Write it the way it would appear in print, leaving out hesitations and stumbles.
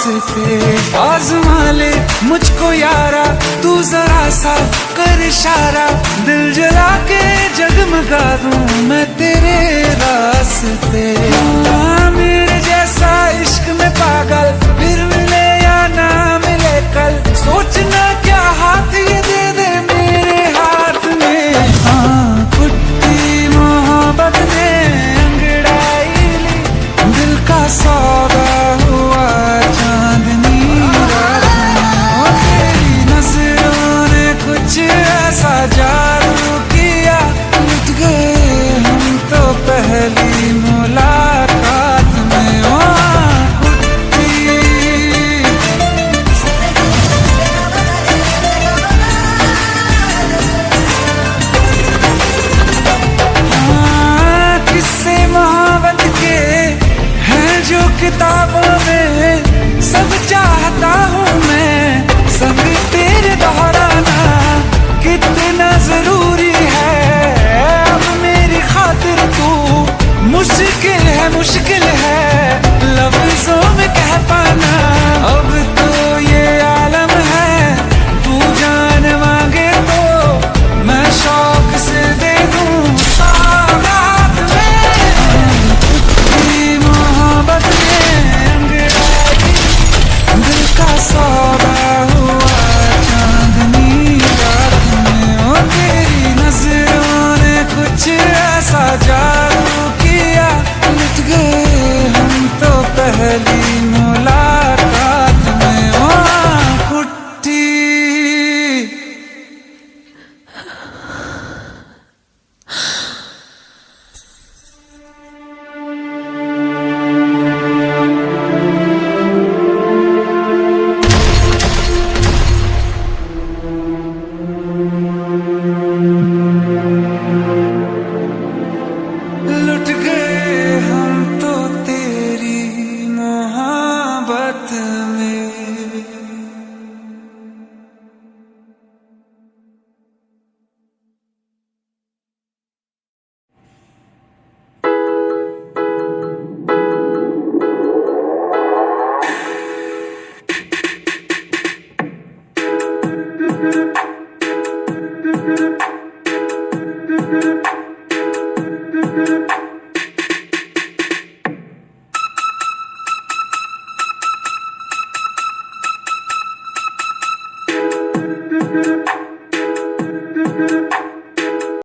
रास्ते। आज़मा ले मुझको यारा, तू जरा सा कर इशारा, दिल जला के जगमगा दूं मैं तेरे रास्ते। मेरे जैसा इश्क में पागल फिर मिले या ना मिले कल, सोचना क्या हाथ ये दे दे मेरे हाथ में। हाँ कुट्टी मोहब्बत ने अंगड़ाई ली, दिल का सौदा हुआ चांदनी रात में। तेरी नजरों ने कुछ ऐसा जादू किया, लुट गए हम तो पहली मुलाकात में। किस्से मोहब्बत के हैं जो किताबों में, सब चाहता हूँ मैं संग तेरे दोहराना, कितना जरूरी है अब मेरी खातिर तू। मुश्किल है लफ्जों में कह पाना, अब तो ये आलम है, तू जान मांगे तो मैं शौक से दे दूं सौगात में। तेरी मोहब्बत में अंगड़ाई, दिल का सौदा हुआ चांदनी रात में। ओ तेरी नजरों ने कुछ ऐसा जादू किया, लुट गए हम तो पहली मुलाकात में। ओ कुट्टी लुट गए हम तो तेरी मोहब्बत में।